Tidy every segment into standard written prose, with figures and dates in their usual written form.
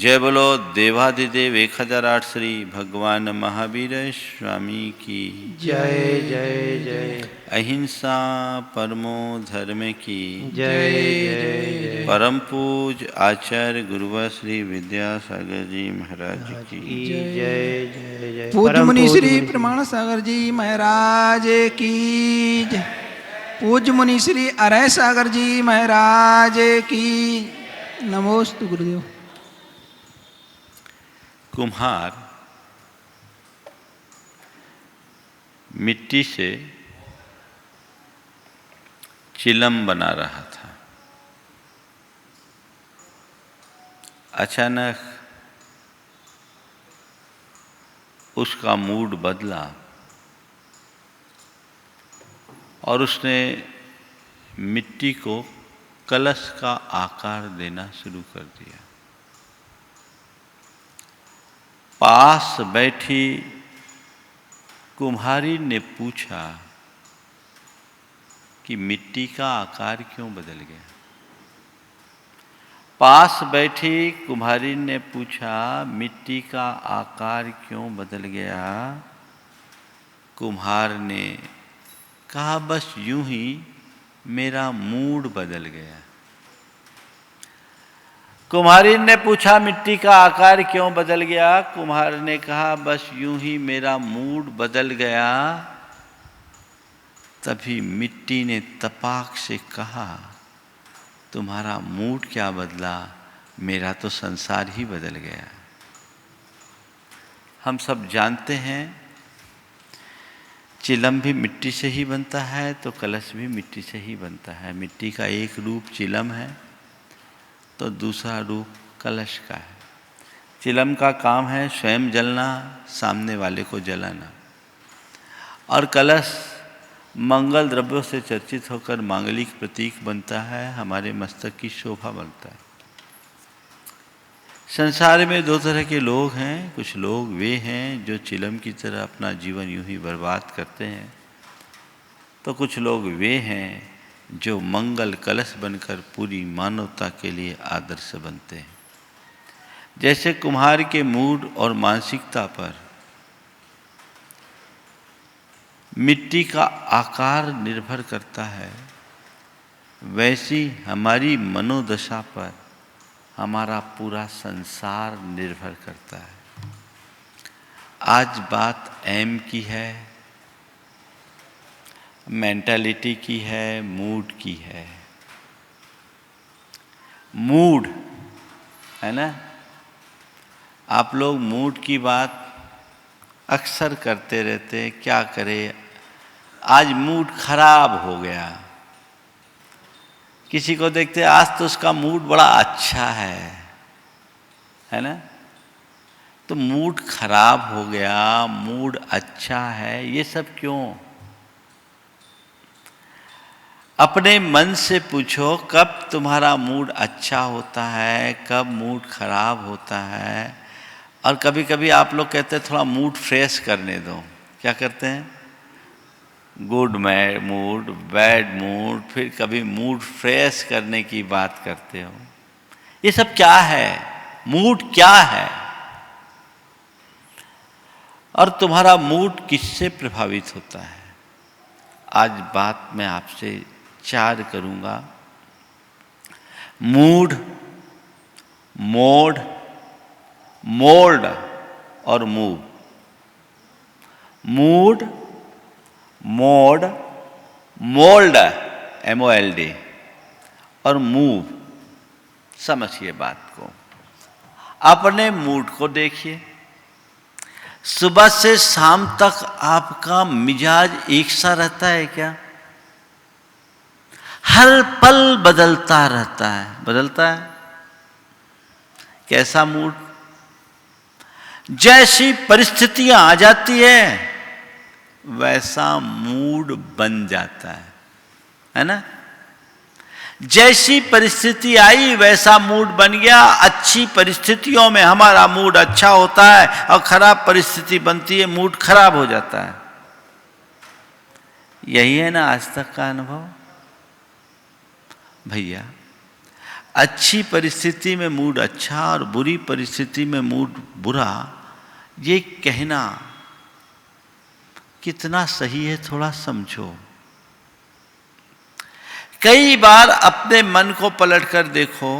जय बोलो देवाधिदेव 1008 श्री भगवान महावीर स्वामी की जय जय जय। अहिंसा परमो धर्म की जय जय जय। परम पूज आचार्य गुरुवर श्री विद्यासागर जी महाराज की जय जय जय। पूज्य मुनि श्री प्रमाण सागर जी महाराज की जय। पूज्य मुनि श्री अरय सागर जी महाराज की नमोस्तु गुरुदेव। कुम्हार मिट्टी से चिलम बना रहा था। अचानक उसका मूड बदला और उसने मिट्टी को कलश का आकार देना शुरू कर दिया। पास बैठी कुम्हारी ने पूछा कि मिट्टी का आकार क्यों बदल गया। पास बैठी कुम्हारी ने पूछा मिट्टी का आकार क्यों बदल गया। कुम्हार ने कहा बस यूं ही मेरा मूड बदल गया। कुम्हारी ने पूछा मिट्टी का आकार क्यों बदल गया। कुम्हार ने कहा बस यूं ही मेरा मूड बदल गया। तभी मिट्टी ने तपाक से कहा तुम्हारा मूड क्या बदला, मेरा तो संसार ही बदल गया। हम सब जानते हैं चिलम भी मिट्टी से ही बनता है तो कलश भी मिट्टी से ही बनता है। मिट्टी का एक रूप चिलम है तो दूसरा रूप कलश का है। चिलम का काम है स्वयं जलना, सामने वाले को जलाना, और कलश मंगल द्रव्यों से चर्चित होकर मांगलिक प्रतीक बनता है, हमारे मस्तक की शोभा बनता है। संसार में दो तरह के लोग हैं। कुछ लोग वे हैं जो चिलम की तरह अपना जीवन यूं ही बर्बाद करते हैं, तो कुछ लोग वे हैं जो मंगल कलश बनकर पूरी मानवता के लिए आदर्श बनते हैं। जैसे कुम्हार के मूड और मानसिकता पर मिट्टी का आकार निर्भर करता है, वैसी हमारी मनोदशा पर हमारा पूरा संसार निर्भर करता है। आज बात एम की है, मेंटालिटी की है, मूड की है। मूड है ना, आप लोग मूड की बात अक्सर करते रहते हैं। क्या करें, आज मूड खराब हो गया। किसी को देखते आज तो उसका मूड बड़ा अच्छा है ना। तो मूड खराब हो गया, मूड अच्छा है, ये सब क्यों? अपने मन से पूछो कब तुम्हारा मूड अच्छा होता है, कब मूड खराब होता है। और कभी कभी आप लोग कहते हैं थोड़ा मूड फ्रेश करने दो। क्या करते हैं? गुड मूड, बैड मूड, फिर कभी मूड फ्रेश करने की बात करते हो। ये सब क्या है? मूड क्या है? और तुम्हारा मूड किससे प्रभावित होता है? आज बात मैं आपसे 4 करूंगा। मूड, मोड, मोल्ड और move. Mood, mode, mould MOLD और मूव। समझिए बात को। अपने मूड को देखिए। सुबह से शाम तक आपका मिजाज एक सा रहता है क्या? हर पल बदलता रहता है। बदलता है। कैसा मूड? जैसी परिस्थितियां आ जाती है वैसा मूड बन जाता है ना। जैसी परिस्थिति आई वैसा मूड बन गया। अच्छी परिस्थितियों में हमारा मूड अच्छा होता है और खराब परिस्थिति बनती है, मूड खराब हो जाता है। यही है ना आज तक का अनुभव। भैया अच्छी परिस्थिति में मूड अच्छा और बुरी परिस्थिति में मूड बुरा, ये कहना कितना सही है थोड़ा समझो। कई बार अपने मन को पलट कर देखो,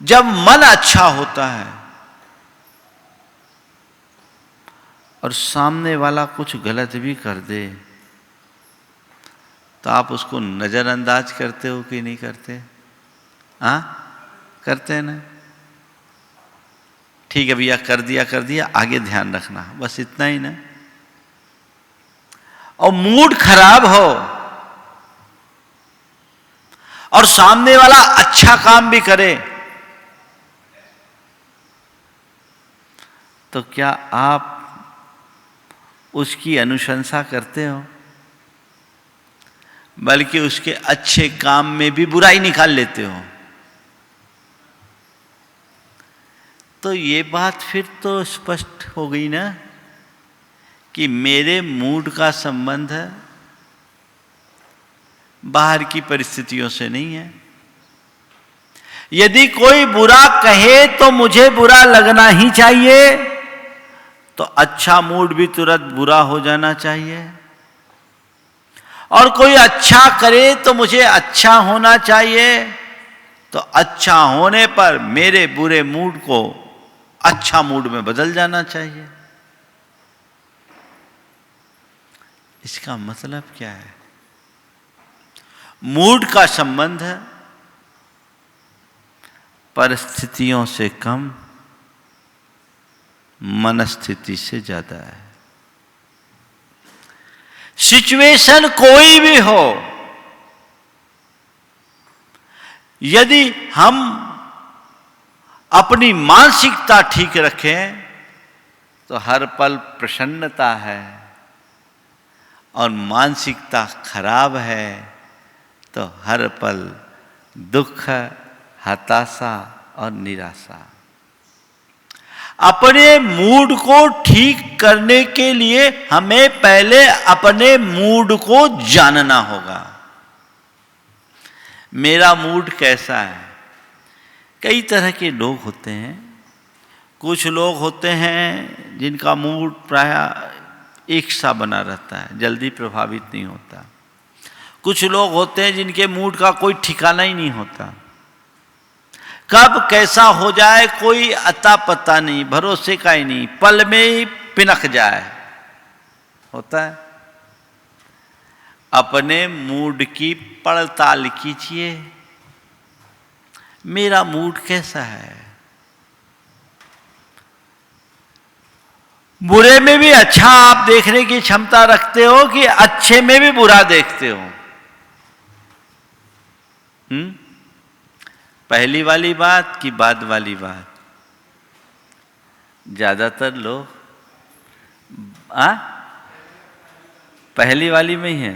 जब मन अच्छा होता है और सामने वाला कुछ गलत भी कर दे तो आप उसको नजरअंदाज करते हो कि नहीं करते? हाँ, करते हैं ना? ठीक है भैया, कर दिया, आगे ध्यान रखना, बस इतना ही ना। और मूड खराब हो और सामने वाला अच्छा काम भी करे तो क्या आप उसकी अनुशंसा करते हो? बल्कि उसके अच्छे काम में भी बुराई निकाल लेते हो। तो ये बात फिर तो स्पष्ट हो गई ना कि मेरे मूड का संबंध बाहर की परिस्थितियों से नहीं है। यदि कोई बुरा कहे तो मुझे बुरा लगना ही चाहिए, तो अच्छा मूड भी तुरंत बुरा हो जाना चाहिए। और कोई अच्छा करे तो मुझे अच्छा होना चाहिए, तो अच्छा होने पर मेरे बुरे मूड को अच्छा मूड में बदल जाना चाहिए। इसका मतलब क्या है? मूड का संबंध परिस्थितियों से कम मनस्थिति से ज्यादा है। सिचुएशन कोई भी हो, यदि हम अपनी मानसिकता ठीक रखें तो हर पल प्रसन्नता है, और मानसिकता खराब है तो हर पल दुख, हताशा और निराशा। अपने मूड को ठीक करने के लिए हमें पहले अपने मूड को जानना होगा। मेरा मूड कैसा है? कई तरह के लोग होते हैं। कुछ लोग होते हैं जिनका मूड प्रायः एक सा बना रहता है, जल्दी प्रभावित नहीं होता। कुछ लोग होते हैं जिनके मूड का कोई ठिकाना ही नहीं होता, कब कैसा हो जाए कोई अता पता नहीं, भरोसे का ही नहीं, पल में ही पिनक जाए, होता है। अपने मूड की पड़ताल कीजिए, मेरा मूड कैसा है? बुरे में भी अच्छा आप देखने की क्षमता रखते हो कि अच्छे में भी बुरा देखते हो? पहली वाली बात कि बाद वाली बात? ज्यादातर लोग पहली वाली में ही है।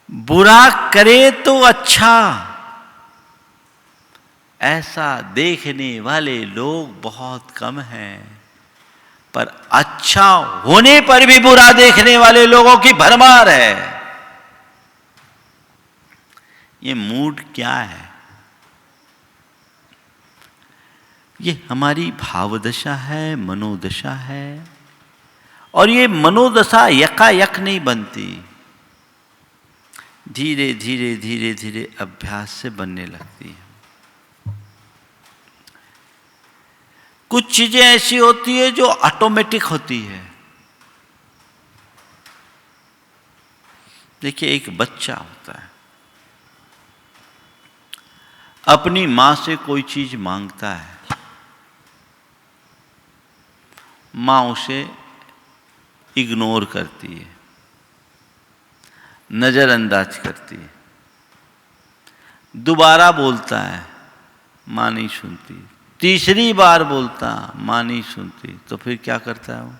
बुरा करे तो अच्छा, ऐसा देखने वाले लोग बहुत कम हैं, पर अच्छा होने पर भी बुरा देखने वाले लोगों की भरमार है। ये मूड क्या है? ये हमारी भावदशा है, मनोदशा है, और ये मनोदशा यकायक नहीं बनती, धीरे धीरे धीरे धीरे अभ्यास से बनने लगती है। कुछ चीजें ऐसी होती है जो ऑटोमेटिक होती है। देखिए, एक बच्चा होता है, अपनी मां से कोई चीज मांगता है, मां उसे इग्नोर करती है, नजरअंदाज करती है। दोबारा बोलता है, मां नहीं सुनती। तीसरी बार बोलता, मां नहीं सुनती। तो फिर क्या करता है वो?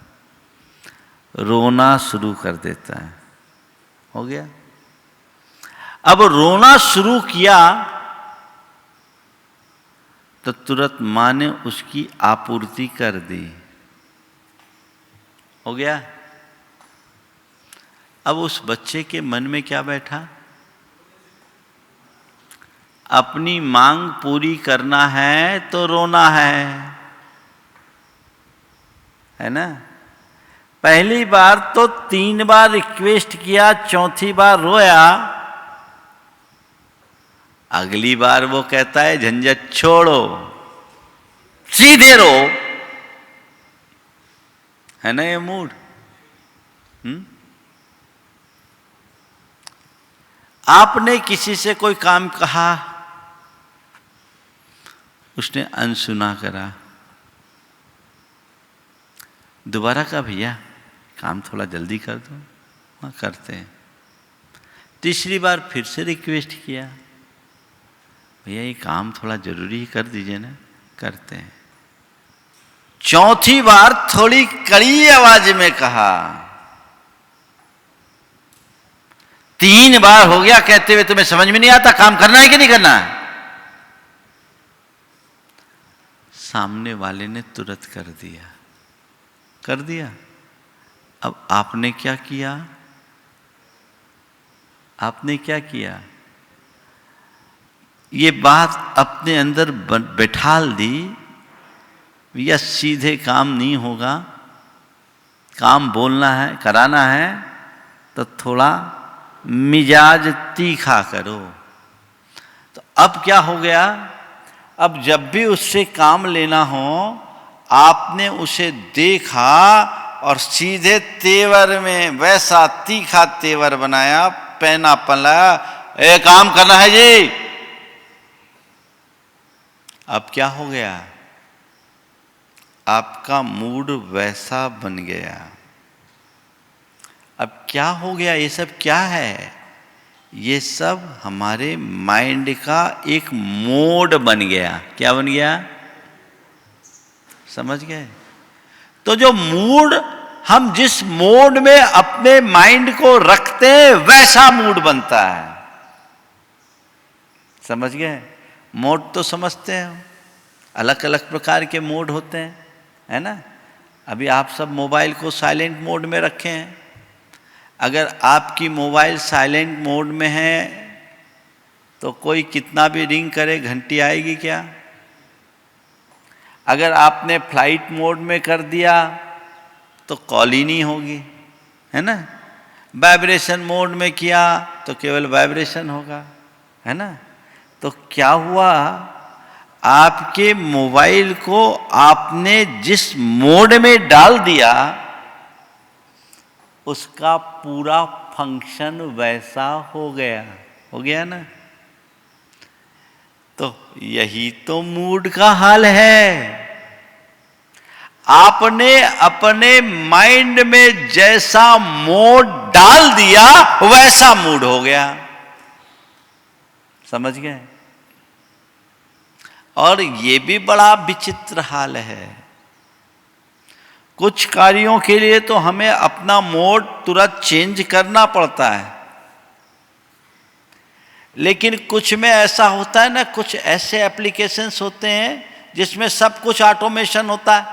रोना शुरू कर देता है। हो गया? अब रोना शुरू किया तो तुरंत मां ने उसकी आपूर्ति कर दी। हो गया? अब उस बच्चे के मन में क्या बैठा? अपनी मांग पूरी करना है तो रोना है ना? पहली बार तो 3 बार रिक्वेस्ट किया, चौथी बार रोया। अगली बार वो कहता है झंझट छोड़ो, सीधे रो। है ना ये मूड? आपने किसी से कोई काम कहा, उसने अनसुना करा, दोबारा कहा भैया काम थोड़ा जल्दी कर दो, हाँ करते हैं। तीसरी बार फिर से रिक्वेस्ट किया, भैया ये काम थोड़ा जरूरी कर दीजिए ना, करते हैं। चौथी बार थोड़ी कड़ी आवाज में कहा, 3 बार हो गया कहते हुए तुम्हें समझ में नहीं आता काम करना है कि नहीं करना है? सामने वाले ने तुरंत कर दिया। अब आपने क्या किया? ये बात अपने अंदर बैठाल दी, या सीधे काम नहीं होगा, काम बोलना है, कराना है तो थोड़ा मिजाज तीखा करो। तो अब क्या हो गया? अब जब भी उससे काम लेना हो, आपने उसे देखा और सीधे तेवर में वैसा तीखा तेवर बनाया, पहना पलाया, ए काम करना है जी। अब क्या हो गया? आपका मूड वैसा बन गया। अब क्या हो गया? ये सब क्या है? ये सब हमारे माइंड का एक मोड बन गया। क्या बन गया? समझ गए? तो जो मूड, हम जिस मोड में अपने माइंड को रखते हैं वैसा मूड बनता है। समझ गए? मोड तो समझते हैं, अलग अलग प्रकार के मोड होते हैं, है ना? अभी आप सब मोबाइल को साइलेंट मोड में रखे हैं। अगर आपकी मोबाइल साइलेंट मोड में है तो कोई कितना भी रिंग करे घंटी आएगी क्या? अगर आपने फ्लाइट मोड में कर दिया तो कॉल ही नहीं होगी, है ना? वाइब्रेशन मोड में किया तो केवल वाइब्रेशन होगा, है ना? तो क्या हुआ? आपके मोबाइल को आपने जिस मोड में डाल दिया, उसका पूरा फंक्शन वैसा हो गया ना? तो यही तो मूड का हाल है। आपने अपने माइंड में जैसा मोड डाल दिया वैसा मूड हो गया। समझ गए? और ये भी बड़ा विचित्र हाल है। कुछ कार्यों के लिए तो हमें अपना मोड तुरंत चेंज करना पड़ता है, लेकिन कुछ में ऐसा होता है ना, कुछ ऐसे एप्लीकेशंस होते हैं जिसमें सब कुछ ऑटोमेशन होता है।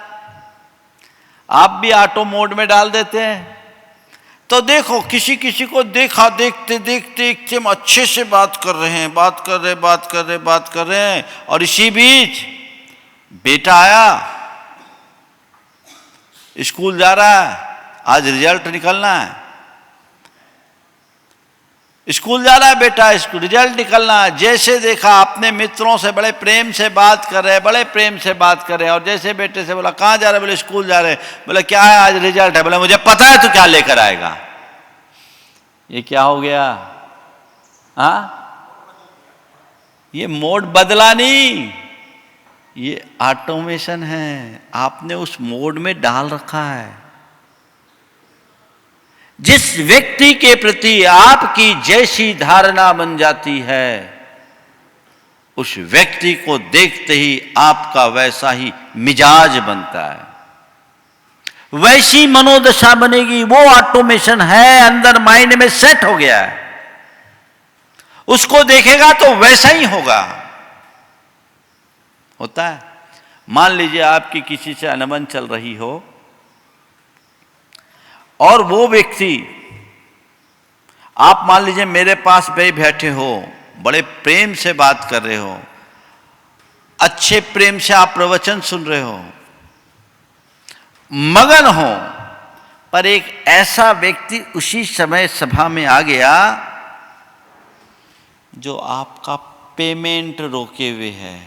आप भी ऑटो मोड में डाल देते हैं तो देखो किसी किसी को देखा, देखते देखते एकदम अच्छे से बात कर रहे हैं और इसी बीच बेटा आया, स्कूल जा रहा है, आज रिजल्ट निकलना है, स्कूल जा रहा है बेटा, स्कूल रिजल्ट निकलना है। जैसे देखा अपने मित्रों से बड़े प्रेम से बात कर रहे हैं, और जैसे बेटे से बोला कहाँ जा रहे? बोले स्कूल जा रहे हैं। बोले क्या है? आज रिजल्ट है। बोले मुझे पता है तू क्या लेकर आएगा। ये क्या हो गया? हाँ, ये मोड बदला नहीं, ये ऑटोमेशन है, आपने उस मोड में डाल रखा है। जिस व्यक्ति के प्रति आपकी जैसी धारणा बन जाती है, उस व्यक्ति को देखते ही आपका वैसा ही मिजाज बनता है, वैसी मनोदशा बनेगी। वो ऑटोमेशन है, अंदर माइंड में सेट हो गया है, उसको देखेगा तो वैसा ही होता है। मान लीजिए आपकी किसी से अनबन चल रही हो और वो व्यक्ति आप मान लीजिए मेरे पास बैठे हो, बड़े प्रेम से बात कर रहे हो, अच्छे प्रेम से आप प्रवचन सुन रहे हो, मगन हो, पर एक ऐसा व्यक्ति उसी समय सभा में आ गया जो आपका पेमेंट रोके हुए है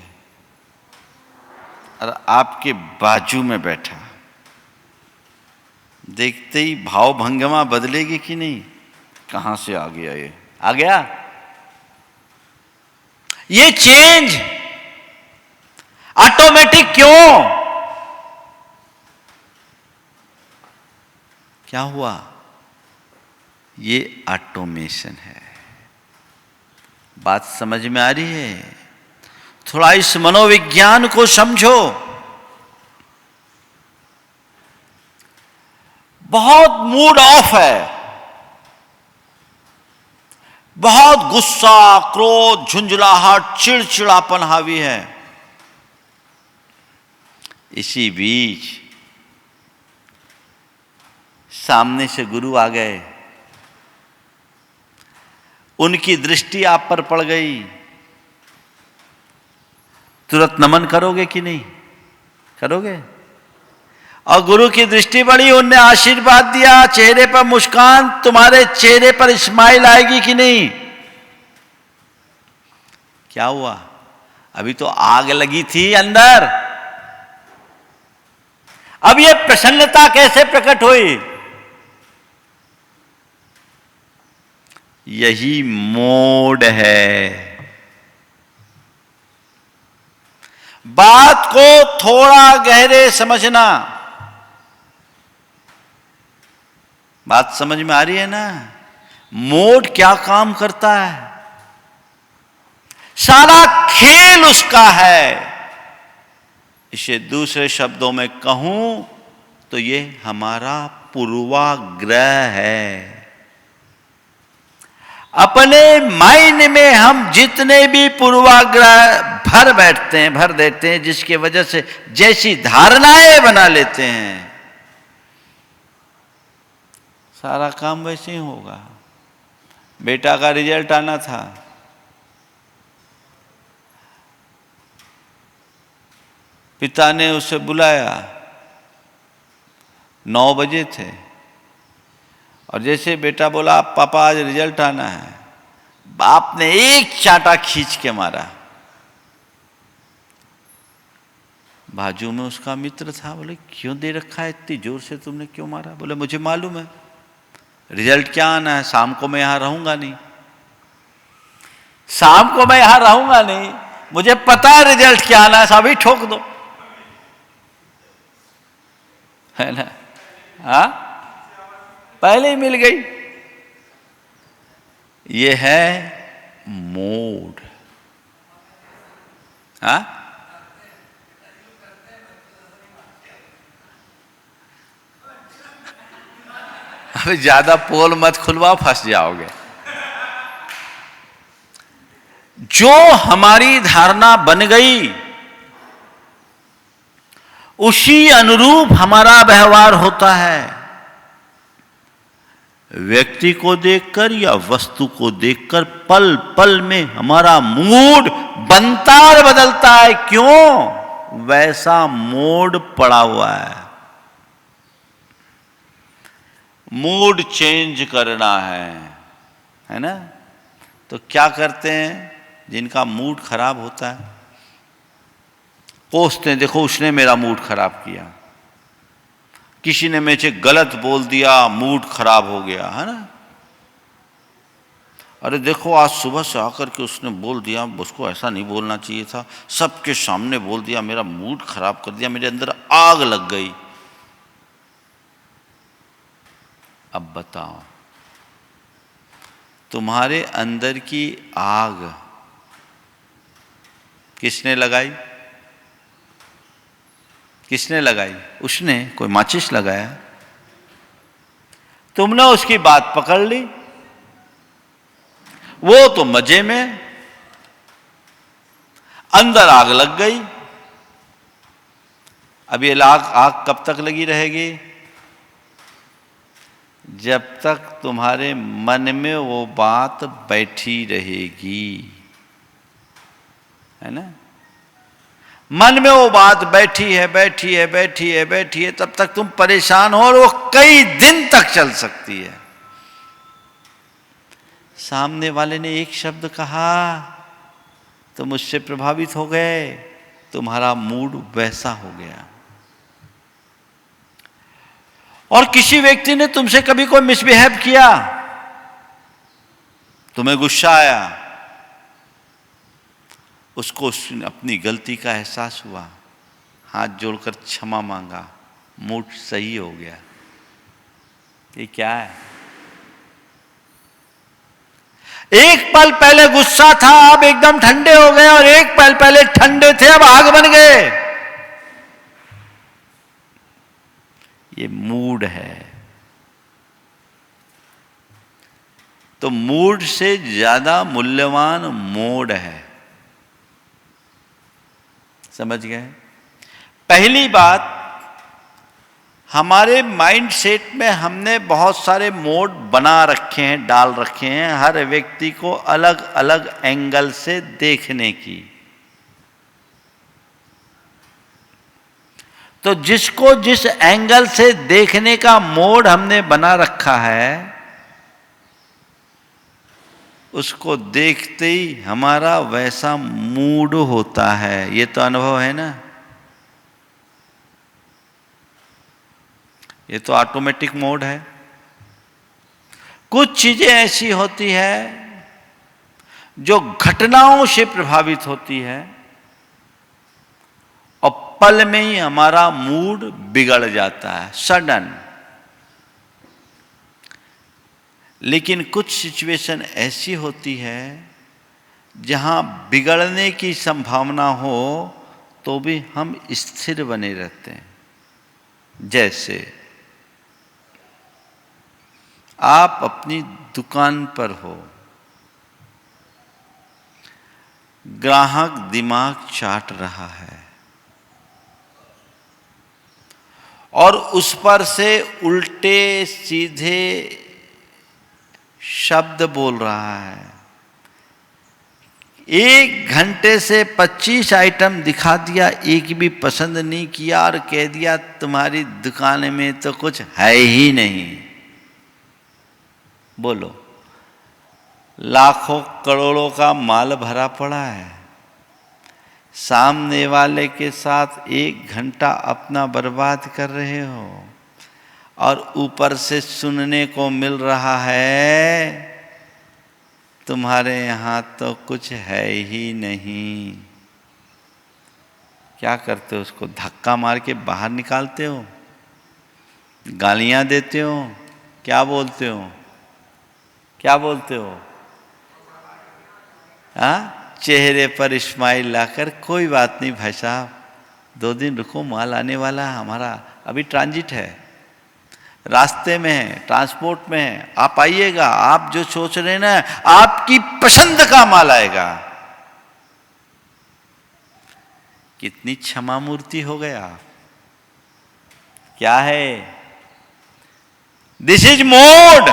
और आपके बाजू में बैठा। देखते ही भाव भंगिमा बदलेगी कि नहीं? कहां से आ गया ये? आ गया ये चेंज ऑटोमेटिक क्यों? क्या हुआ? ये ऑटोमेशन है। बात समझ में आ रही है? थोड़ा इस मनोविज्ञान को समझो। बहुत मूड ऑफ है, बहुत गुस्सा, क्रोध, झुंझलाहट, चिड़चिड़ापन हावी है। इसी बीच सामने से गुरु आ गए, उनकी दृष्टि आप पर पड़ गई, तुरंत नमन करोगे कि नहीं करोगे? और गुरु की दृष्टि पड़ी, उनने आशीर्वाद दिया, चेहरे पर मुस्कान, तुम्हारे चेहरे पर स्माइल आएगी कि नहीं? क्या हुआ? अभी तो आग लगी थी अंदर, अब ये प्रसन्नता कैसे प्रकट हुई? यही मोड है। बात को थोड़ा गहरे समझना। बात समझ में आ रही है ना? मोड क्या काम करता है? सारा खेल उसका है। इसे दूसरे शब्दों में कहूं तो ये हमारा पूर्वाग्रह है। अपने माइंड में हम जितने भी पूर्वाग्रह भर देते हैं, जिसकी वजह से जैसी धारणाएं बना लेते हैं, सारा काम वैसे ही होगा। बेटा का रिजल्ट आना था, पिता ने उसे बुलाया, 9 बजे थे, और जैसे बेटा बोला पापा आज रिजल्ट आना है, बाप ने एक चांटा खींच के मारा। बाजू में उसका मित्र था, बोले क्यों दे रखा है, इतनी जोर से तुमने क्यों मारा? बोले मुझे मालूम है रिजल्ट क्या आना है, शाम को मैं यहां रहूंगा नहीं, शाम को मैं यहां रहूंगा नहीं, मुझे पता है रिजल्ट क्या आना है, अभी ठोक दो, है ना? हाँ, पहले ही मिल गई। ये है मोड। हाँ, अभी ज्यादा पोल मत खुलवाओ, फंस जाओगे। जो हमारी धारणा बन गई उसी अनुरूप हमारा व्यवहार होता है। व्यक्ति को देखकर या वस्तु को देखकर पल पल में हमारा मूड बनता और बदलता है। क्यों? वैसा मोड पड़ा हुआ है। मूड चेंज करना है ना? तो क्या करते हैं जिनका मूड खराब होता है? कोसते हैं, देखो उसने मेरा मूड खराब किया, किसी ने मुझे गलत बोल दिया, मूड खराब हो गया, है ना? अरे देखो आज सुबह से आकर के उसने बोल दिया, उसको ऐसा नहीं बोलना चाहिए था, सबके सामने बोल दिया, मेरा मूड खराब कर दिया, मेरे अंदर आग लग गई। अब बताओ, तुम्हारे अंदर की आग किसने लगाई? किसने लगाई? उसने। कोई माचिस लगाया? तुमने उसकी बात पकड़ ली, वो तो मजे में, अंदर आग लग गई। अब ये आग कब तक लगी रहेगी? जब तक तुम्हारे मन में वो बात बैठी रहेगी, है ना। मन में वो बात बैठी है, बैठी है, बैठी है, बैठी है, तब तक तुम परेशान हो और वो कई दिन तक चल सकती है। सामने वाले ने एक शब्द कहा, तुम उससे प्रभावित हो गए, तुम्हारा मूड वैसा हो गया। और किसी व्यक्ति ने तुमसे कभी कोई मिसबिहेव किया, तुम्हें गुस्सा आया, उसको अपनी गलती का एहसास हुआ, हाथ जोड़कर क्षमा मांगा, मूड सही हो गया। ये क्या है? एक पल पहले गुस्सा था, अब एकदम ठंडे हो गए, और एक पल पहले ठंडे थे, अब आग बन गए। ये मूड है। तो मूड से ज्यादा मूल्यवान मोड है। समझ गए? पहली बात, हमारे माइंड सेट में हमने बहुत सारे मोड बना रखे हैं, डाल रखे हैं, हर व्यक्ति को अलग अलग एंगल से देखने की। तो जिसको जिस एंगल से देखने का मोड हमने बना रखा है, उसको देखते ही हमारा वैसा मूड होता है। ये तो अनुभव है ना, ये तो ऑटोमेटिक मोड है। कुछ चीजें ऐसी होती है जो घटनाओं से प्रभावित होती है और पल में ही हमारा मूड बिगड़ जाता है, सडन। लेकिन कुछ सिचुएशन ऐसी होती है जहां बिगड़ने की संभावना हो तो भी हम स्थिर बने रहते हैं। जैसे आप अपनी दुकान पर हो, ग्राहक दिमाग चाट रहा है और उस पर से उल्टे सीधे शब्द बोल रहा है। 1 घंटे से 25 आइटम दिखा दिया, एक भी पसंद नहीं किया और कह दिया तुम्हारी दुकान में तो कुछ है ही नहीं। बोलो, लाखों करोड़ों का माल भरा पड़ा है, सामने वाले के साथ 1 घंटा अपना बर्बाद कर रहे हो और ऊपर से सुनने को मिल रहा है तुम्हारे यहाँ तो कुछ है ही नहीं। क्या करते हो? उसको धक्का मार के बाहर निकालते हो, गालियाँ देते हो, क्या बोलते हो? क्या बोलते हो? हाँ, चेहरे पर स्माइल लाकर, कोई बात नहीं भाई साहब, 2 दिन रुको, माल आने वाला है हमारा, अभी ट्रांजिट है, रास्ते में है, ट्रांसपोर्ट में है, आप आइएगा, आप जो सोच रहे हैं ना, आपकी पसंद का माल आएगा। कितनी क्षमा मूर्ति हो गए आप। क्या है? This is mode.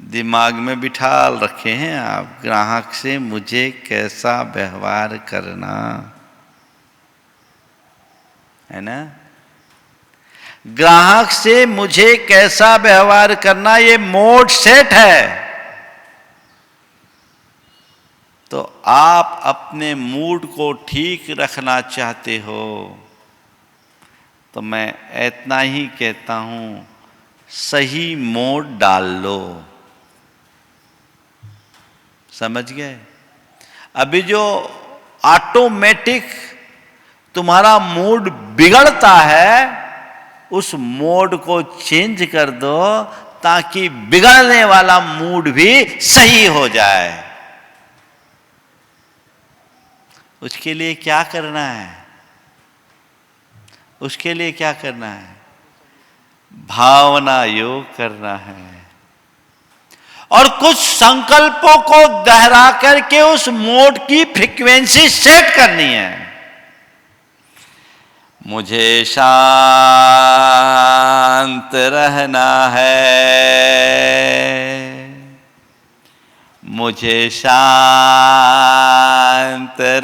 दिमाग में बिठा रखे हैं आप, ग्राहक से मुझे कैसा व्यवहार करना है ना, ग्राहक से मुझे कैसा व्यवहार करना, ये मोड सेट है। तो आप अपने मूड को ठीक रखना चाहते हो तो मैं इतना ही कहता हूं, सही मोड डाल लो। समझ गए? अभी जो ऑटोमेटिक तुम्हारा मूड बिगड़ता है, उस मोड को चेंज कर दो ताकि बिगड़ने वाला मूड भी सही हो जाए। उसके लिए क्या करना है? उसके लिए क्या करना है? भावना योग करना है और कुछ संकल्पों को दोहरा करके उस मोड की फ्रीक्वेंसी सेट करनी है। मुझे शांत रहना है, मुझे शांत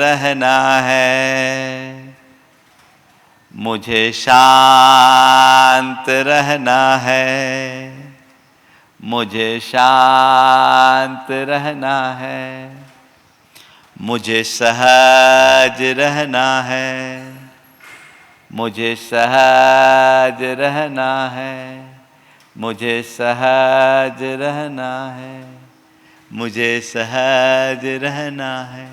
रहना है, मुझे शांत रहना है, मुझे शांत रहना है, मुझे सहज रहना है, मुझे सहज रहना है, मुझे सहज रहना है, मुझे सहज रहना है,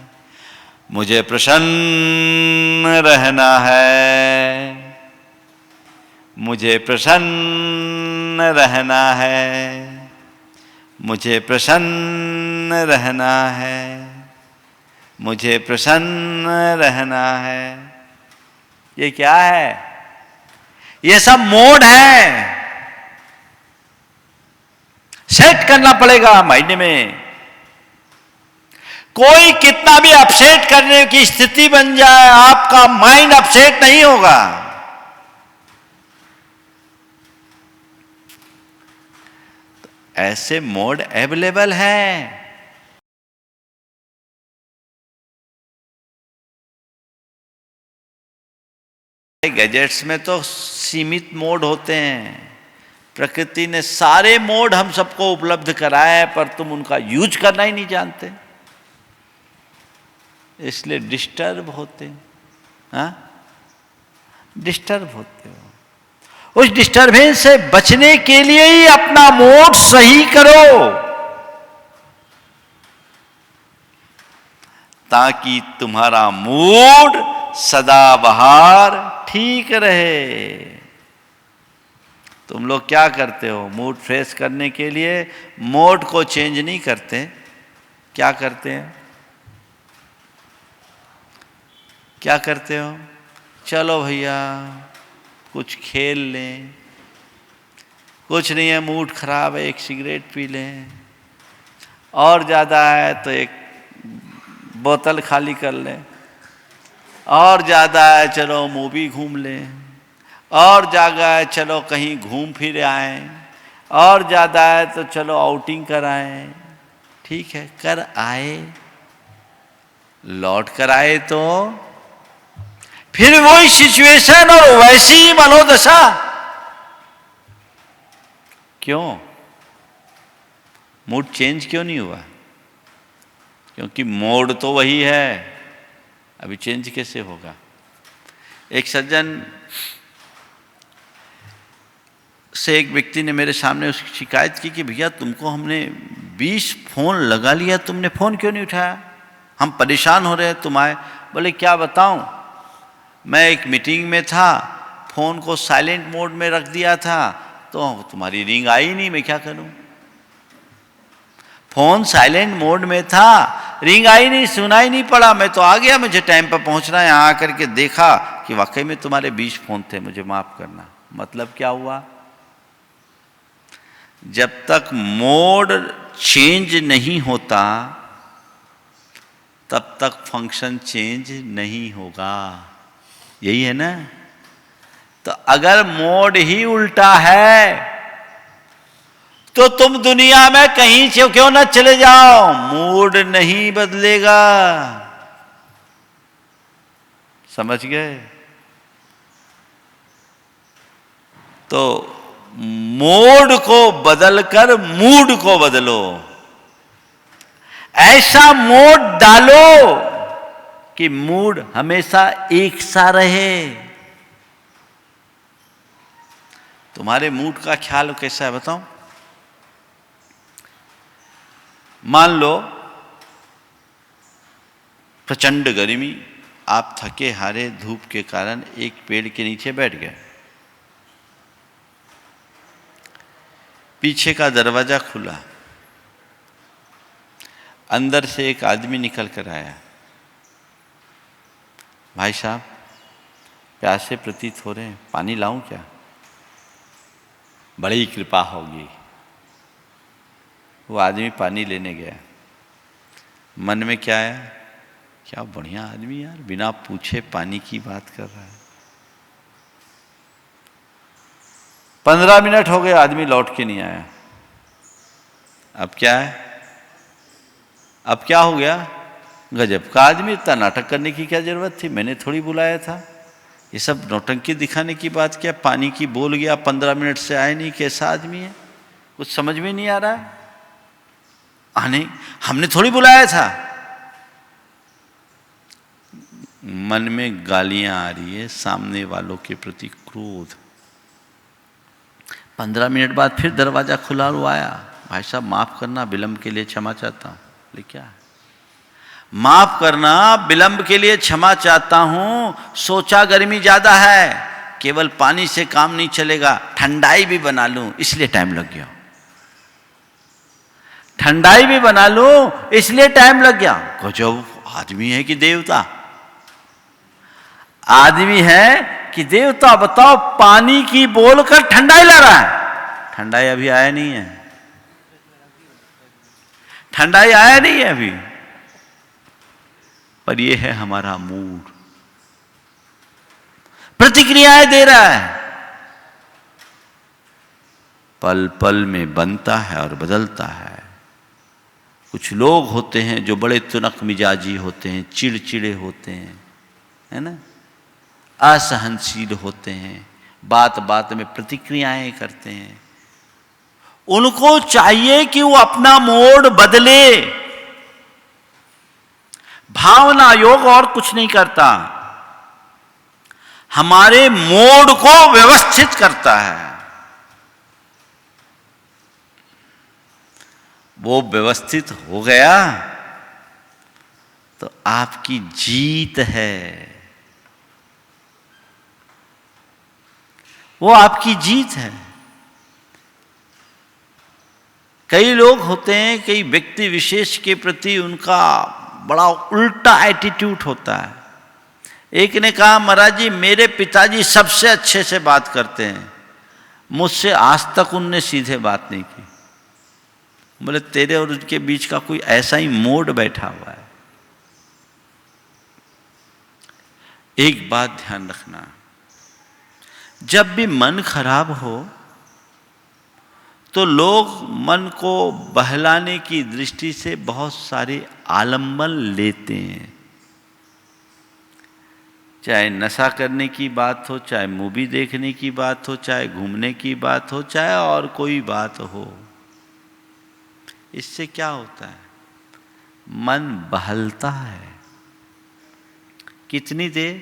मुझे प्रसन्न रहना है, मुझे प्रसन्न रहना है, मुझे प्रसन्न रहना है, मुझे प्रसन्न रहना है। ये क्या है? ये सब मोड है, सेट करना पड़ेगा माइंड में। कोई कितना भी अपसेट करने की स्थिति बन जाए, आपका माइंड अपसेट नहीं होगा। तो ऐसे मोड अवेलेबल हैं। गैजेट्स में तो सीमित मोड होते हैं। प्रकृति ने सारे मोड हम सबको उपलब्ध कराए हैं, पर तुम उनका यूज करना ही नहीं जानते, इसलिए डिस्टर्ब होते हैं। हाँ, डिस्टर्ब होते हो। उस डिस्टर्बेंस से बचने के लिए ही अपना मोड सही करो, ताकि तुम्हारा मूड सदाबहार ठीक रहे। तुम लोग क्या करते हो? मूड फ्रेश करने के लिए मोड को चेंज नहीं करते। क्या करते हैं? क्या करते हो? चलो भैया कुछ खेल लें, कुछ नहीं है, मूड खराब है, एक सिगरेट पी लें, और ज़्यादा है तो एक बोतल खाली कर लें, और ज़्यादा है चलो मूवी घूम लें, और ज़्यादा है चलो कहीं घूम फिर आएँ, और ज़्यादा है तो चलो आउटिंग कर आएँ। ठीक है, कर आए, लौट कर आए तो फिर वही सिचुएशन और वैसी मनोदशा। क्यों? मूड चेंज क्यों नहीं हुआ? क्योंकि मोड तो वही है, अभी चेंज कैसे होगा? एक सज्जन से एक व्यक्ति ने मेरे सामने उसकी शिकायत की कि भैया तुमको हमने 20 फोन लगा लिया, तुमने फोन क्यों नहीं उठाया? हम परेशान हो रहे हैं, तुम आए। बोले क्या बताऊं, मैं एक मीटिंग में था, फोन को साइलेंट मोड में रख दिया था, तो तुम्हारी रिंग आई नहीं, मैं क्या करूं? फोन साइलेंट मोड में था, रिंग आई नहीं, सुनाई नहीं पड़ा, मैं तो आ गया, मुझे टाइम पर पहुंचना है। यहाँ आकर के देखा कि वाकई में तुम्हारे 20 फोन थे, मुझे माफ करना। मतलब क्या हुआ? जब तक मोड चेंज नहीं होता तब तक फंक्शन चेंज नहीं होगा। यही है ना? तो अगर मोड ही उल्टा है तो तुम दुनिया में कहीं से क्यों ना चले जाओ, मूड नहीं बदलेगा। समझ गए? तो मोड को बदलकर मूड को बदलो। ऐसा मोड डालो कि मूड हमेशा एक सा रहे। तुम्हारे मूड का ख्याल कैसा है बताओ? मान लो प्रचंड गर्मी, आप थके हारे धूप के कारण एक पेड़ के नीचे बैठ गए। पीछे का दरवाजा खुला, अंदर से एक आदमी निकल कर आया। भाई साहब प्यासे प्रतीत हो रहे हैं, पानी लाऊं क्या? बड़ी कृपा होगी। वो आदमी पानी लेने गया। मन में क्या आया? क्या बढ़िया आदमी यार, बिना पूछे पानी की बात कर रहा है। 15 मिनट हो गए, आदमी लौट के नहीं आया। अब क्या है? अब क्या हो गया? गजब का आदमी, इतना नाटक करने की क्या जरूरत थी, मैंने थोड़ी बुलाया था। ये सब नौटंकी दिखाने की बात क्या? पानी की बोल गया, 15 मिनट से आए नहीं, कैसा आदमी है? कुछ समझ में नहीं आ रहा है। आने हमने थोड़ी बुलाया था। मन में गालियां आ रही है, सामने वालों के प्रति क्रोध। 15 मिनट बाद फिर दरवाजा खुला हुआ आया, भाई साहब माफ करना, विलंब के लिए क्षमा चाहता हूं। बोले क्या है? माफ करना, विलंब के लिए क्षमा चाहता हूं, सोचा गर्मी ज्यादा है, केवल पानी से काम नहीं चलेगा, ठंडाई भी बना लूं इसलिए टाइम लग गया। ठंडाई भी बना लूं इसलिए टाइम लग गया। गजब आदमी है कि देवता? आदमी है कि देवता? बताओ, पानी की बोलकर ठंडाई ला रहा है। ठंडाई अभी आया नहीं है, ठंडाई आया नहीं है अभी, पर यह है हमारा मूड, प्रतिक्रियाएं दे रहा है। पल पल में बनता है और बदलता है। कुछ लोग होते हैं जो बड़े तुनक मिजाजी होते हैं, चिड़चिड़े होते हैं, है ना, असहनशील होते हैं, बात बात में प्रतिक्रियाएं करते हैं। उनको चाहिए कि वो अपना मोड बदले। भावना योग और कुछ नहीं करता, हमारे मोड को व्यवस्थित करता है। वो व्यवस्थित हो गया तो आपकी जीत है, वो आपकी जीत है। कई लोग होते हैं, कई व्यक्ति विशेष के प्रति उनका बड़ा उल्टा एटीट्यूड होता है। एक ने कहा, महाराज जी मेरे पिताजी सबसे अच्छे से बात करते हैं, मुझसे आज तक उनने सीधे बात नहीं की। बोले तेरे और उनके बीच का कोई ऐसा ही मोड बैठा हुआ है। एक बात ध्यान रखना, जब भी मन खराब हो तो लोग मन को बहलाने की दृष्टि से बहुत सारे आलम्बन लेते हैं। चाहे नशा करने की बात हो, चाहे मूवी देखने की बात हो, चाहे घूमने की बात हो, चाहे और कोई बात हो। इससे क्या होता है? मन बहलता है। कितनी देर?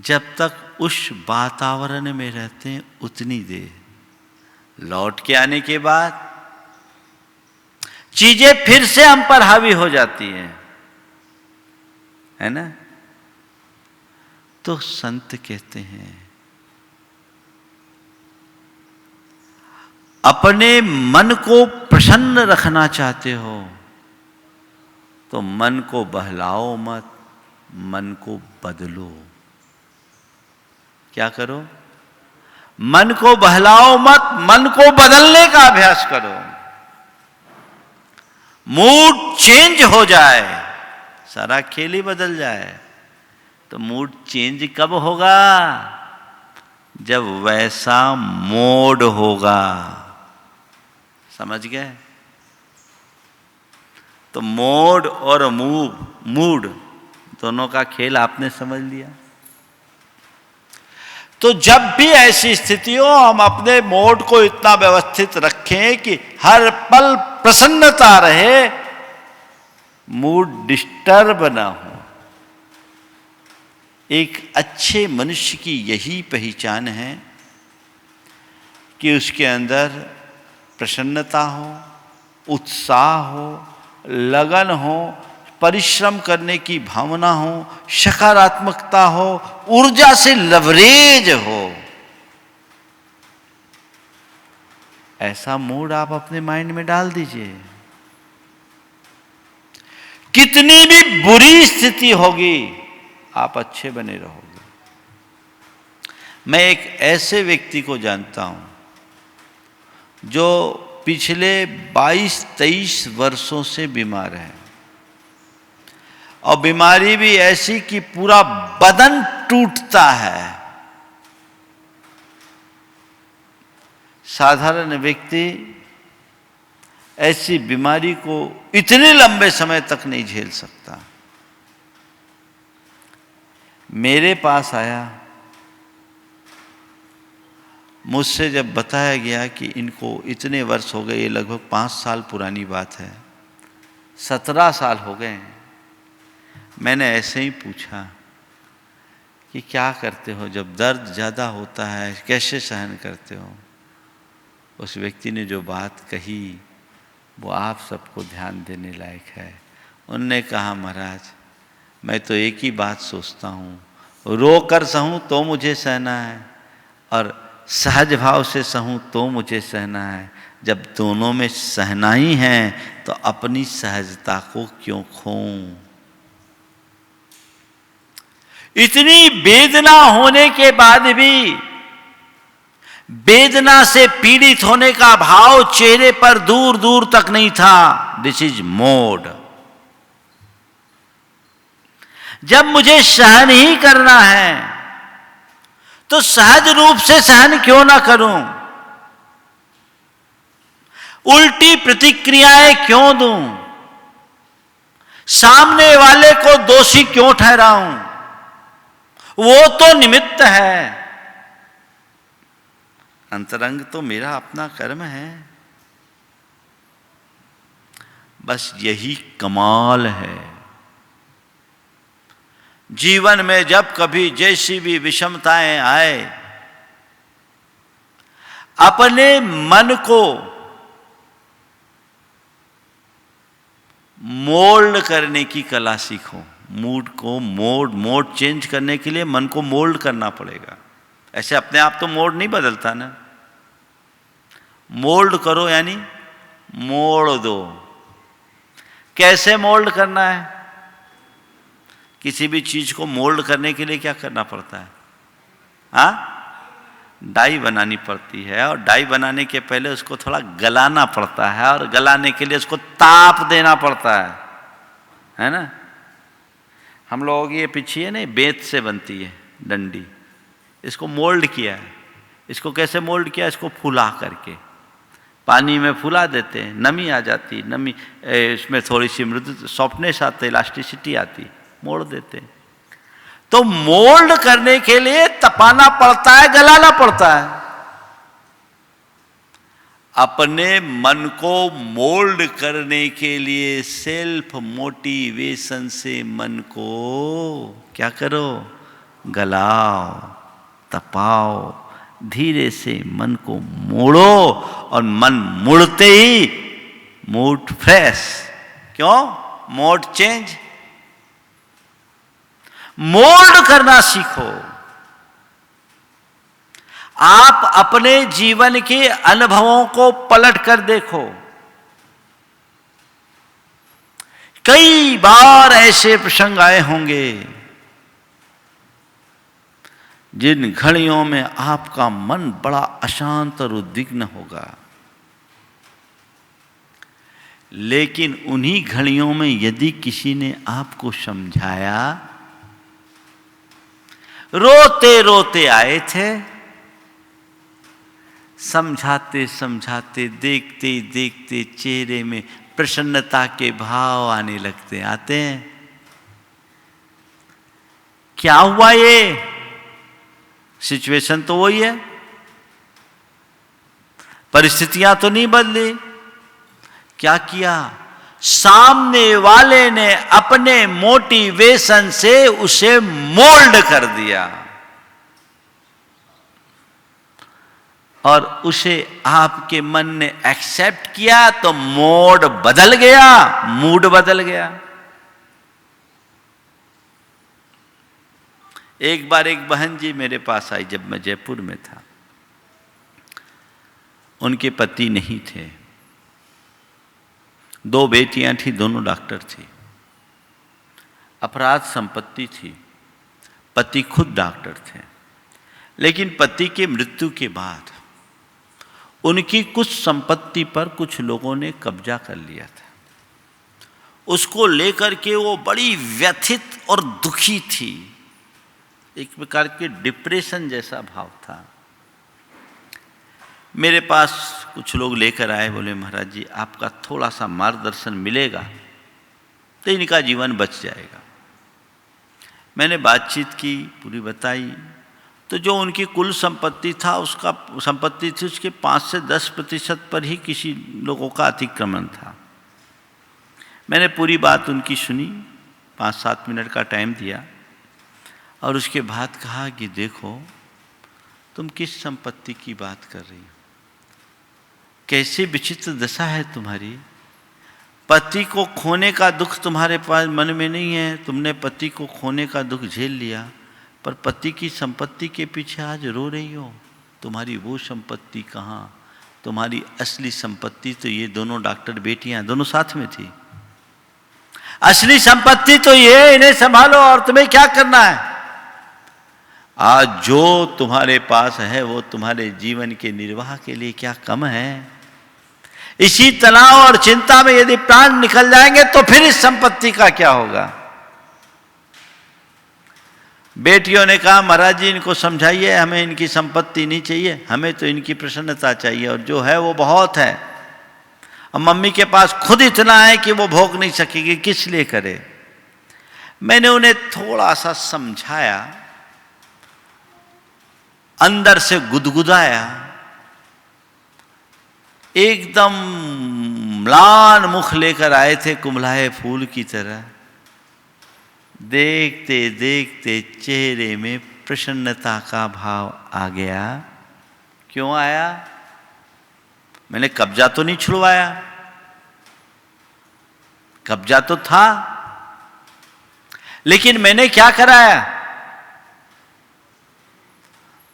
जब तक उस वातावरण में रहते हैं उतनी देर। लौट के आने के बाद चीजें फिर से हम पर हावी हो जाती हैं, है ना। तो संत कहते हैं, अपने मन को प्रसन्न रखना चाहते हो तो मन को बहलाओ मत, मन को बदलो। क्या करो? मन को बहलाओ मत, मन को बदलने का अभ्यास करो। मूड चेंज हो जाए, सारा खेल ही बदल जाए। तो मूड चेंज कब होगा? जब वैसा मोड होगा। समझ गए? तो मोड और मूड दोनों का खेल आपने समझ लिया। तो जब भी ऐसी स्थिति हो, हम अपने मोड को इतना व्यवस्थित रखें कि हर पल प्रसन्नता रहे, मूड डिस्टर्ब ना हो। एक अच्छे मनुष्य की यही पहचान है कि उसके अंदर प्रसन्नता हो, उत्साह हो, लगन हो, परिश्रम करने की भावना हो, सकारात्मकता हो, ऊर्जा से लवरेज हो। ऐसा मूड आप अपने माइंड में डाल दीजिए। कितनी भी बुरी स्थिति होगी, आप अच्छे बने रहोगे। मैं एक ऐसे व्यक्ति को जानता हूं जो पिछले 22-23 वर्षों से बीमार है, और बीमारी भी ऐसी कि पूरा बदन टूटता है। साधारण व्यक्ति ऐसी बीमारी को इतने लंबे समय तक नहीं झेल सकता। मेरे पास आया, मुझसे जब बताया गया कि इनको इतने वर्ष हो गए, ये लगभग 5 साल पुरानी बात है, 17 साल हो गए हैं। मैंने ऐसे ही पूछा कि क्या करते हो जब दर्द ज़्यादा होता है, कैसे सहन करते हो? उस व्यक्ति ने जो बात कही वो आप सबको ध्यान देने लायक है। उनने कहा, महाराज मैं तो एक ही बात सोचता हूँ, रो कर सहूँ तो मुझे सहना है और सहज भाव से सहूँ तो मुझे सहना है। जब दोनों में सहना ही है तो अपनी सहजता को क्यों खोऊं? इतनी वेदना होने के बाद भी वेदना से पीड़ित होने का भाव चेहरे पर दूर दूर तक नहीं था। This is mode. जब मुझे सहन ही करना है तो सहज रूप से सहन क्यों ना करूं? उल्टी प्रतिक्रियाएं क्यों दूं? सामने वाले को दोषी क्यों ठहराऊं? वो तो निमित्त है, अंतरंग तो मेरा अपना कर्म है। बस यही कमाल है। जीवन में जब कभी जैसी भी विषमताएं आए, अपने मन को मोल्ड करने की कला सीखो। मूड को मोड चेंज करने के लिए मन को मोल्ड करना पड़ेगा। ऐसे अपने आप तो मोड नहीं बदलता ना। मोल्ड करो यानी मोड़ दो। कैसे मोल्ड करना है? किसी भी चीज को मोल्ड करने के लिए क्या करना पड़ता है? हाँ, डाई बनानी पड़ती है और डाई बनाने के पहले उसको थोड़ा गलाना पड़ता है और गलाने के लिए उसको ताप देना पड़ता है ना। हम लोगों की ये पिछी है नहीं, बेंत से बनती है डंडी, इसको मोल्ड किया है। इसको कैसे मोल्ड किया? इसको फुला करके पानी में फुला देते हैं, नमी आ जाती, नमी इसमें थोड़ी सी मृदु सॉफ्टनेस आती, इलास्टिसिटी आती, मोड़ देते हैं। तो मोल्ड करने के लिए तपाना पड़ता है, गलाना पड़ता है। अपने मन को मोल्ड करने के लिए सेल्फ मोटिवेशन से मन को क्या करो? गलाओ, तपाओ, धीरे से मन को मोड़ो और मन मुड़ते ही मूड फ्रेश। क्यों? Mode change. मोल्ड करना सीखो। आप अपने जीवन के अनुभवों को पलट कर देखो। कई बार ऐसे प्रसंग आए होंगे जिन घड़ियों में आपका मन बड़ा अशांत और उद्विग्न होगा, लेकिन उन्हीं घड़ियों में यदि किसी ने आपको समझाया, रोते रोते आए थे, समझाते समझाते देखते देखते चेहरे में प्रसन्नता के भाव आने लगते, आते हैं। क्या हुआ? ये सिचुएशन तो वही है, परिस्थितियां तो नहीं बदली। क्या किया? सामने वाले ने अपने मोटिवेशन से उसे मोल्ड कर दिया और उसे आपके मन ने एक्सेप्ट किया तो मोड बदल गया, मूड बदल गया। एक बार एक बहन जी मेरे पास आई जब मैं जयपुर में था। उनके पति नहीं थे, 2 बेटियां थी, दोनों डॉक्टर थी, अपराध संपत्ति थी, पति खुद डॉक्टर थे। लेकिन पति की मृत्यु के बाद उनकी कुछ संपत्ति पर कुछ लोगों ने कब्जा कर लिया था। उसको लेकर के वो बड़ी व्यथित और दुखी थी, एक प्रकार के डिप्रेशन जैसा भाव था। मेरे पास कुछ लोग लेकर आए, बोले महाराज जी आपका थोड़ा सा मार्गदर्शन मिलेगा तो इनका जीवन बच जाएगा। मैंने बातचीत की, पूरी बताई, तो जो उनकी कुल संपत्ति थी उसके 5 से 10% पर ही किसी लोगों का अतिक्रमण था। मैंने पूरी बात उनकी सुनी, 5-7 मिनट का टाइम दिया और उसके बाद कहा कि देखो तुम किस संपत्ति की बात कर रही हो, कैसी विचित्र दशा है तुम्हारी। पति को खोने का दुख तुम्हारे पास मन में नहीं है, तुमने पति को खोने का दुख झेल लिया, पर पति की संपत्ति के पीछे आज रो रही हो। तुम्हारी वो संपत्ति कहाँ, तुम्हारी असली संपत्ति तो ये दोनों डॉक्टर बेटियां दोनों साथ में थी। असली संपत्ति तो ये, इन्हें संभालो और तुम्हें क्या करना है। आज जो तुम्हारे पास है वो तुम्हारे जीवन के निर्वाह के लिए क्या कम है। इसी तनाव और चिंता में यदि प्राण निकल जाएंगे तो फिर इस संपत्ति का क्या होगा। बेटियों ने कहा महाराज जी इनको समझाइए, हमें इनकी संपत्ति नहीं चाहिए, हमें तो इनकी प्रसन्नता चाहिए और जो है वो बहुत है। और मम्मी के पास खुद इतना है कि वो भोग नहीं सकेगी, किस लिए करे। मैंने उन्हें थोड़ा सा समझाया, अंदर से गुदगुदाया, एकदम म्लान मुख लेकर आए थे कुम्हलाए फूल की तरह। देखते देखते चेहरे में प्रसन्नता का भाव आ गया। क्यों आया? मैंने कब्जा तो नहीं छुड़वाया, कब्जा तो था, लेकिन मैंने क्या कराया,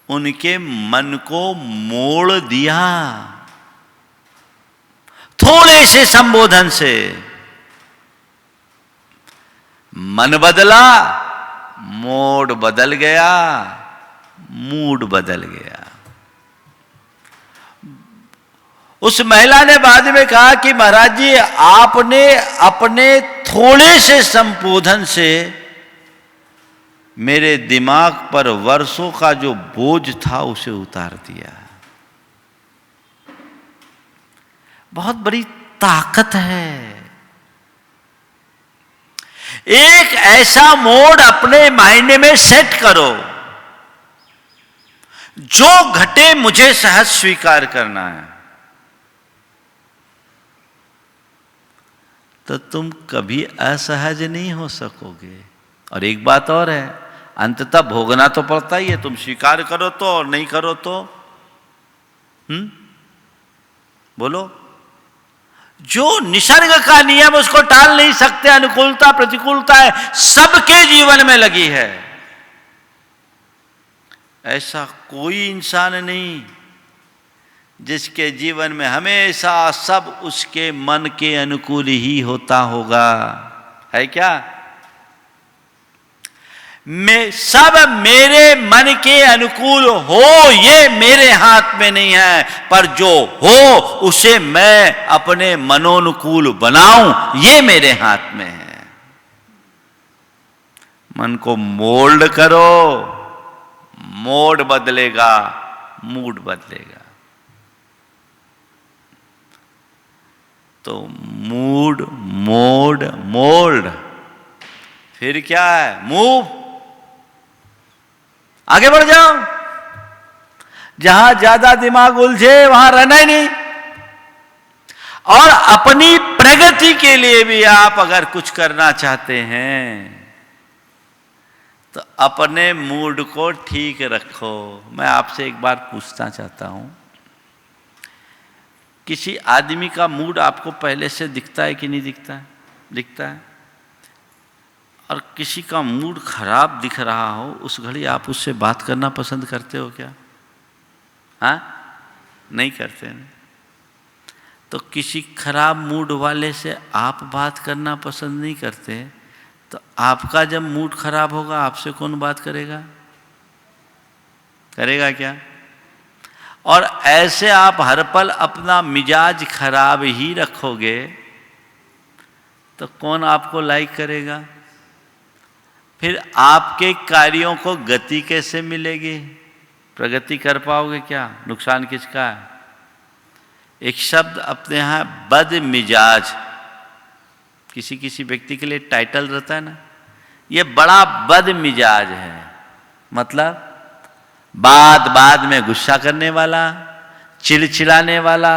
उनके मन को मोड़ दिया। थोड़े से संबोधन से मन बदला, मोड बदल गया, मूड बदल गया। उस महिला ने बाद में कहा कि महाराज जी आपने अपने थोड़े से संबोधन से मेरे दिमाग पर वर्षों का जो बोझ था उसे उतार दिया। बहुत बड़ी ताकत है। एक ऐसा मोड अपने मायने में सेट करो, जो घटे मुझे सहज स्वीकार करना है, तो तुम कभी असहज नहीं हो सकोगे। और एक बात और है, अंततः भोगना तो पड़ता ही है, तुम स्वीकार करो तो और नहीं करो तो बोलो। जो निसर्ग का नियम उसको टाल नहीं सकते, अनुकूलता प्रतिकूलता है, सबके जीवन में लगी है। ऐसा कोई इंसान नहीं जिसके जीवन में हमेशा सब उसके मन के अनुकूल ही होता होगा, है क्या? सब मेरे मन के अनुकूल हो ये मेरे हाथ में नहीं है, पर जो हो उसे मैं अपने मनोनुकूल बनाऊं ये मेरे हाथ में है। मन को मोल्ड करो, मोड बदलेगा, मूड बदलेगा। तो मूड, मोड, मोल्ड, फिर क्या है? मूव, आगे बढ़ जाओ। जहां ज्यादा दिमाग उलझे वहां रहना ही नहीं। और अपनी प्रगति के लिए भी आप अगर कुछ करना चाहते हैं तो अपने मूड को ठीक रखो। मैं आपसे एक बार पूछना चाहता हूं, किसी आदमी का मूड आपको पहले से दिखता है कि नहीं दिखता है? दिखता है। और किसी का मूड खराब दिख रहा हो, उस घड़ी आप उससे बात करना पसंद करते हो क्या? हाँ, नहीं करते हैं। तो किसी खराब मूड वाले से आप बात करना पसंद नहीं करते, तो आपका जब मूड खराब होगा आपसे कौन बात करेगा? करेगा क्या? और ऐसे आप हर पल अपना मिजाज खराब ही रखोगे तो कौन आपको लाइक करेगा? फिर आपके कार्यों को गति कैसे मिलेगी? प्रगति कर पाओगे क्या? नुकसान किसका है? एक शब्द अपने यहाँ बद मिजाज, किसी किसी व्यक्ति के लिए टाइटल रहता है ना, ये बड़ा बद मिजाज है, मतलब बात बात में गुस्सा करने वाला, चिड़चिड़ाने वाला,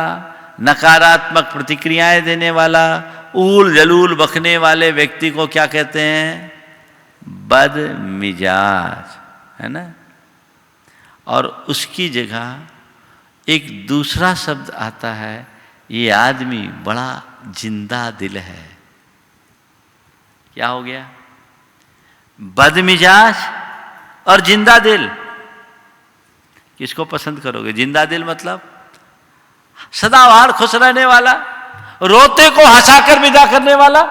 नकारात्मक प्रतिक्रियाएं देने वाला, ऊल जलूल बकने वाले व्यक्ति को क्या कहते हैं? बद मिजाज, है ना। और उसकी जगह एक दूसरा शब्द आता है, ये आदमी बड़ा जिंदा दिल है। क्या हो गया? बदमिजाज और जिंदा दिल, किसको पसंद करोगे? जिंदा दिल मतलब सदाबहार खुश रहने वाला, रोते को हंसाकर विदा करने वाला।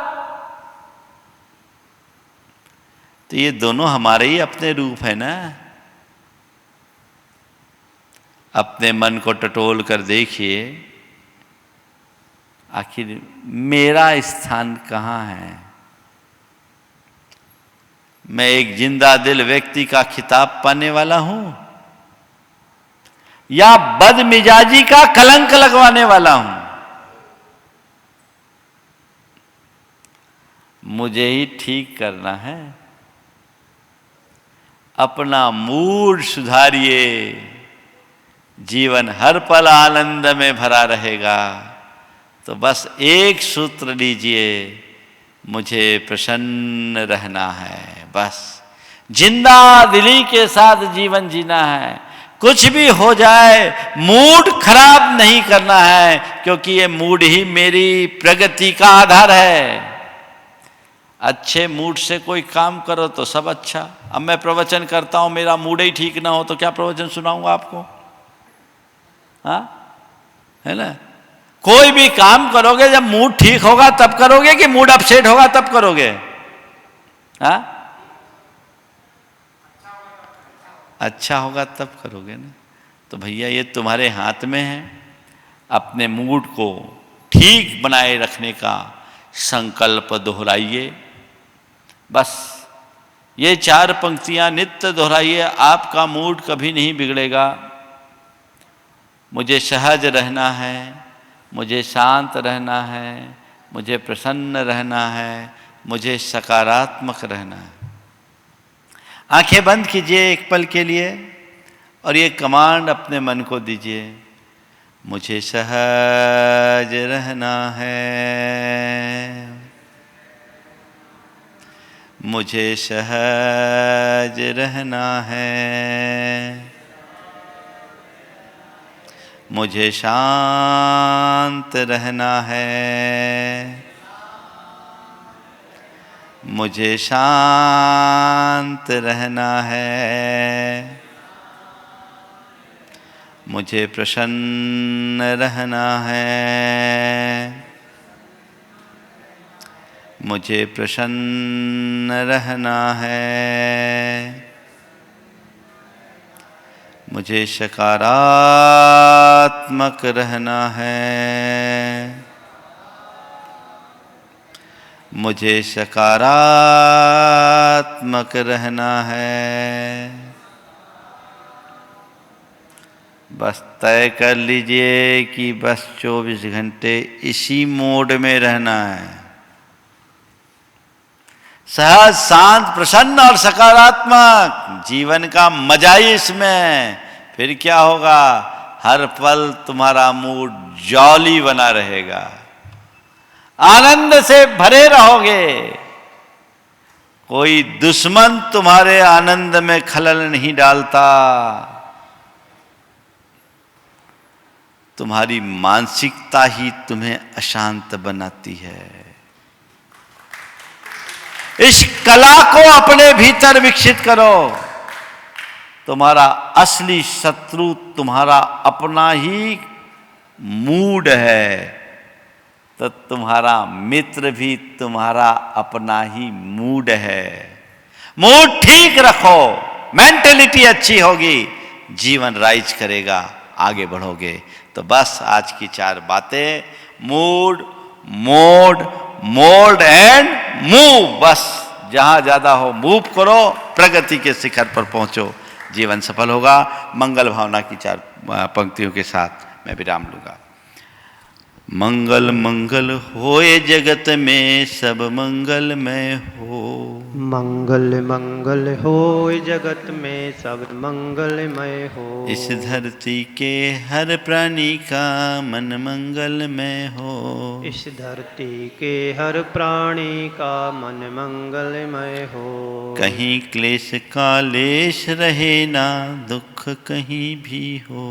तो ये दोनों हमारे ही अपने रूप है ना। अपने मन को टटोल कर देखिए, आखिर मेरा स्थान कहाँ है? मैं एक जिंदा दिल व्यक्ति का खिताब पाने वाला हूं या बदमिजाजी का कलंक लगवाने वाला हूं? मुझे ही ठीक करना है। अपना मूड सुधारिए, जीवन हर पल आनंद में भरा रहेगा। तो बस एक सूत्र लीजिए, मुझे प्रसन्न रहना है। बस जिंदा दिली के साथ जीवन जीना है। कुछ भी हो जाए मूड खराब नहीं करना है, क्योंकि ये मूड ही मेरी प्रगति का आधार है। अच्छे मूड से कोई काम करो तो सब अच्छा। अब मैं प्रवचन करता हूं, मेरा मूड ही ठीक ना हो तो क्या प्रवचन सुनाऊंगा आपको? हाँ, है ना। कोई भी काम करोगे जब मूड ठीक होगा तब करोगे कि मूड अपसेट होगा तब करोगे? हाँ, अच्छा होगा तब करोगे ना। तो भैया ये तुम्हारे हाथ में है। अपने मूड को ठीक बनाए रखने का संकल्प दोहराइए। बस ये 4 पंक्तियां नित्य दोहराइए, आपका मूड कभी नहीं बिगड़ेगा। मुझे सहज रहना है, मुझे शांत रहना है, मुझे प्रसन्न रहना है, मुझे सकारात्मक रहना है। आंखें बंद कीजिए एक पल के लिए और ये कमांड अपने मन को दीजिए, मुझे सहज रहना है, मुझे सहज रहना है, मुझे शांत रहना है, मुझे शांत रहना है, मुझे प्रसन्न रहना है, मुझे प्रसन्न रहना है, मुझे सकारात्मक रहना है, मुझे सकारात्मक रहना है। बस तय कर लीजिए कि बस 24 घंटे इसी मोड में रहना है। सहज, शांत, प्रसन्न और सकारात्मक जीवन का मजा ही इसमें। फिर क्या होगा? हर पल तुम्हारा मूड जॉली बना रहेगा, आनंद से भरे रहोगे। कोई दुश्मन तुम्हारे आनंद में खलल नहीं डालता। तुम्हारी मानसिकता ही तुम्हें अशांत बनाती है। इस कला को अपने भीतर विकसित करो। तुम्हारा असली शत्रु तुम्हारा अपना ही मूड है, तो तुम्हारा मित्र भी तुम्हारा अपना ही मूड है। मूड ठीक रखो, मेंटेलिटी अच्छी होगी, जीवन राइज करेगा, आगे बढ़ोगे। तो बस आज की 4 बातें, mood, mode, mould and move. बस जहां ज्यादा हो मूव करो, प्रगति के शिखर पर पहुंचो, जीवन सफल होगा। मंगल भावना की 4 पंक्तियों के साथ मैं विराम लूंगा। मंगल मंगल होए जगत में सब मंगलमय हो। मंगल मंगल होए जगत में सब मंगलमय हो। इस धरती के हर प्राणी का मन मंगलमय हो। इस धरती के हर प्राणी का मन मंगलमय हो। कहीं क्लेश कालेश रहे ना दुख कहीं भी हो।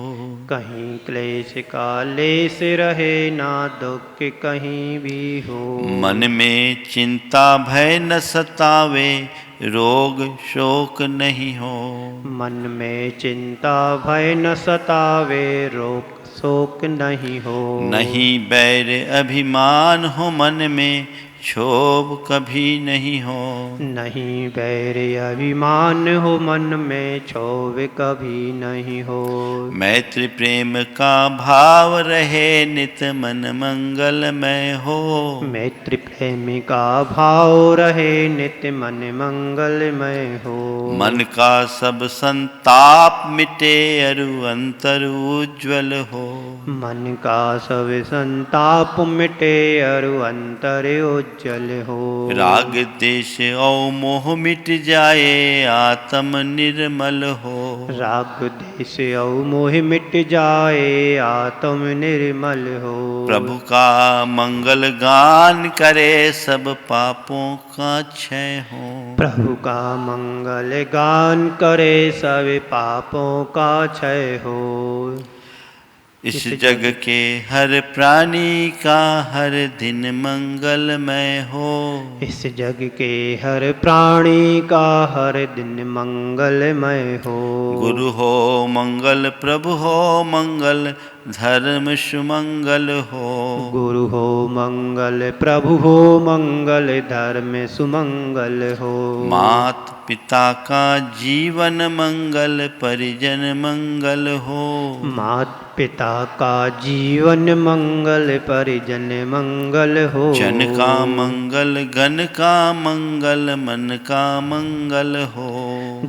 कहीं क्लेश कालेश रहे ना दुख कहीं भी हो। मन में चिंता भय न सतावे रोग शोक नहीं हो। मन में चिंता भय न सतावे रोग शोक नहीं हो। नहीं बैर अभिमान हो मन में क्षोभ कभी नहीं हो। नहीं बैर अभिमान हो मन में क्षोभ कभी नहीं हो। मैत्री प्रेम का भाव रहे नित मन मंगलमय हो। मैत्री प्रेम का भाव रहे नित्य मन मंगलमय हो। मन का सब संताप मिटे अरु अंतर उज्ज्वल हो। मन का सब संताप मिटे अरु अंतर उज्जवल हो। राग देश और मोह मिट जाए आत्म निर्मल हो। राग देश और मोह मिट जाए आत्म निर्मल हो। प्रभु का मंगल गान करे सब पापों का क्षय हो। प्रभु का मंगल गान करे सब पापों का क्षय हो। इस जग के हर प्राणी का हर दिन मंगलमय हो। इस जग के हर प्राणी का हर दिन मंगलमय हो। गुरु हो मंगल प्रभु हो मंगल धर्म सुमंगल हो। गुरु हो मंगल प्रभु हो मंगल धर्म सुमंगल हो। मात पिता का जीवन मंगल परिजन मंगल हो। मात पिता का जीवन मंगल परिजन मंगल हो। जन का मंगल गण का मंगल मन का मंगल हो।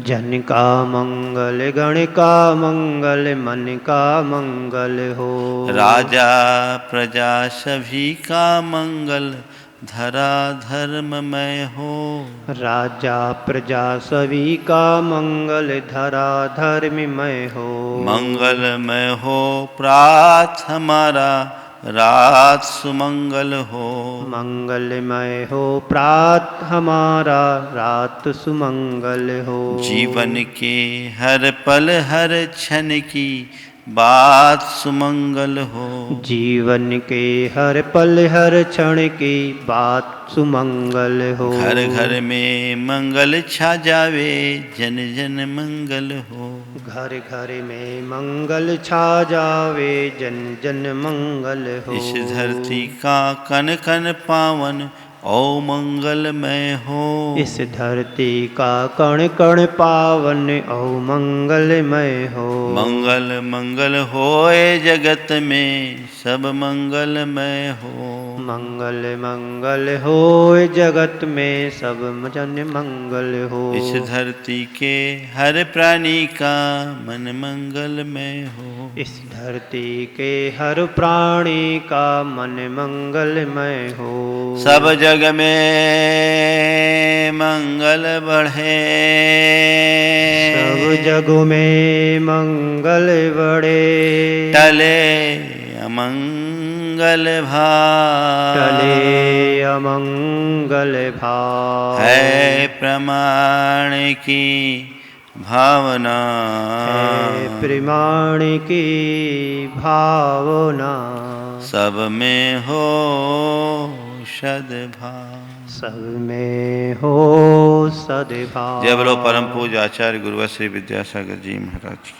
जन का मंगल गण का मंगल मन का मंगल हो। राजा प्रजा सभी का मंगल धरा धर्ममय हो। राजा प्रजा सभी का मंगल धरा धर्ममय हो। मंगलमय हो प्रात हमारा रात सुमंगल हो। मंगलमय हो प्रात हमारा रात सुमंगल हो। जीवन के हर पल हर क्षण की बात सुमंगल हो। जीवन के हर पल हर क्षण की बात सुमंगल हो। घर घर में मंगल छा जावे जन जन मंगल हो। घर घर में मंगल छा जावे जन जन मंगल हो। इस धरती का कन कन पावन ओ मंगलमय हो। इस धरती का कण कण पावन ओ मंगलमय हो। मंगल मंगल होए जगत में सब मंगलमय हो। मंगल मंगल होए जगत में सब जन मंगल हो। इस धरती के हर प्राणी का मन मंगलमय हो। इस धरती के हर प्राणी का मन मंगलमय हो। सब जग में मंगल बढ़े। सब जग में मंगल बढ़े। टले अमंगल भाव। टले अमंगल भाव। है प्रमाण की भावना। है प्रमाण की भावना। सब में हो सद्भाव। सब में हो सद्भाव। जय बोलो परम पूज्य आचार्य गुरुवर श्री विद्यासागर जी महाराज की।